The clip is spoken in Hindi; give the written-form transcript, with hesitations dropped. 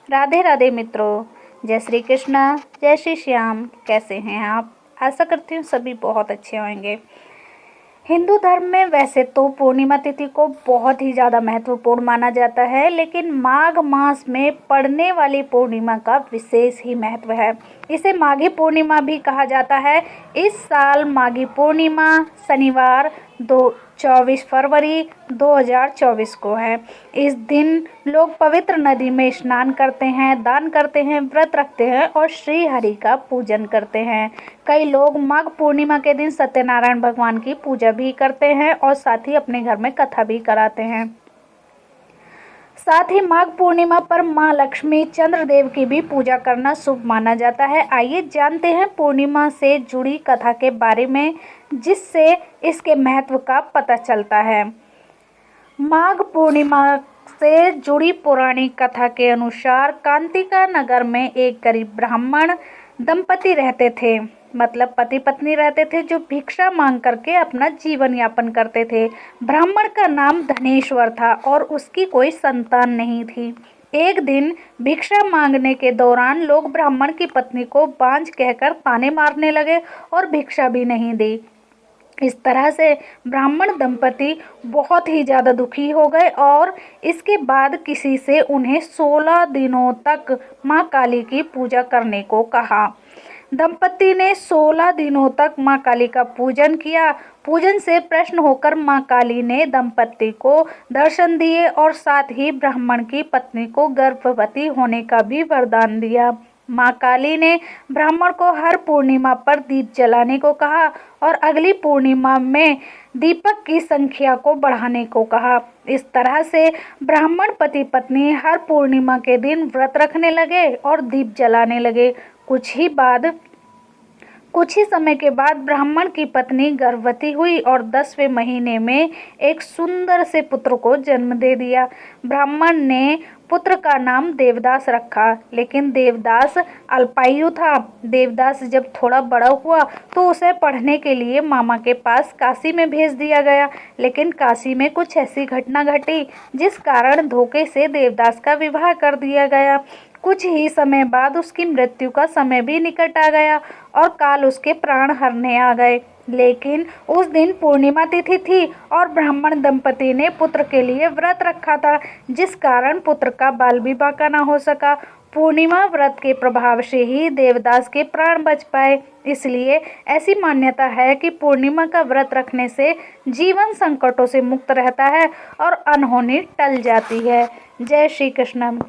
राधे राधे मित्रों, जय श्री कृष्णा, जय श्री श्याम। कैसे हैं आप? आशा करती हूँ सभी बहुत अच्छे होंगे। हिंदू धर्म में वैसे तो पूर्णिमा तिथि को बहुत ही ज़्यादा महत्वपूर्ण माना जाता है, लेकिन माघ मास में पड़ने वाली पूर्णिमा का विशेष ही महत्व है। इसे माघी पूर्णिमा भी कहा जाता है। इस साल माघी पूर्णिमा शनिवार 24 फरवरी 2024 को है। इस दिन लोग पवित्र नदी में स्नान करते हैं, दान करते हैं, व्रत रखते हैं और श्री हरि का पूजन करते हैं। कई लोग माघ पूर्णिमा के दिन सत्यनारायण भगवान की पूजा भी करते हैं और साथ ही अपने घर में कथा भी कराते हैं। साथ ही माघ पूर्णिमा पर मां लक्ष्मी, चंद्रदेव की भी पूजा करना शुभ माना जाता है। आइए जानते हैं पूर्णिमा से जुड़ी कथा के बारे में, जिससे इसके महत्व का पता चलता है। माघ पूर्णिमा से जुड़ी पौराणिक कथा के अनुसार कांतिका नगर में एक गरीब ब्राह्मण दंपति रहते थे। मतलब पति पत्नी रहते थे, जो भिक्षा मांग करके अपना जीवन यापन करते थे। ब्राह्मण का नाम धनेश्वर था और उसकी कोई संतान नहीं थी। एक दिन भिक्षा मांगने के दौरान लोग ब्राह्मण की पत्नी को बांझ कहकर ताने मारने लगे और भिक्षा भी नहीं दी। इस तरह से ब्राह्मण दंपति बहुत ही ज़्यादा दुखी हो गए और इसके बाद किसी से उन्हें 16 दिनों तक मां काली की पूजा करने को कहा। दंपति ने 16 दिनों तक मां काली का पूजन किया। पूजन से प्रसन्न होकर मां काली ने दंपति को दर्शन दिए और साथ ही ब्राह्मण की पत्नी को गर्भवती होने का भी वरदान दिया। मां काली ने ब्राह्मण को हर पूर्णिमा पर दीप जलाने को कहा और अगली पूर्णिमा में दीपक की संख्या को बढ़ाने को कहा। इस तरह से ब्राह्मण पति पत्नी हर पूर्णिमा के दिन व्रत रखने लगे और दीप जलाने लगे। कुछ ही समय के बाद ब्राह्मण की पत्नी गर्भवती हुई और 10वें महीने में एक सुंदर से पुत्र को जन्म दे दिया। ब्राह्मण ने पुत्र का नाम देवदास रखा, लेकिन देवदास अल्पायु था। देवदास जब थोड़ा बड़ा हुआ तो उसे पढ़ने के लिए मामा के पास काशी में भेज दिया गया, लेकिन काशी में कुछ ऐसी घटना घटी जिस कारण धोखे से देवदास का विवाह कर दिया गया। कुछ ही समय बाद उसकी मृत्यु का समय भी निकट आ गया और काल उसके प्राण हरने आ गए। लेकिन उस दिन पूर्णिमा तिथि थी और ब्राह्मण दंपति ने पुत्र के लिए व्रत रखा था, जिस कारण पुत्र का बाल विवाह न हो सका। पूर्णिमा व्रत के प्रभाव से ही देवदास के प्राण बच पाए। इसलिए ऐसी मान्यता है कि पूर्णिमा का व्रत रखने से जीवन संकटों से मुक्त रहता है और अनहोनी टल जाती है। जय श्री कृष्ण मित्रों।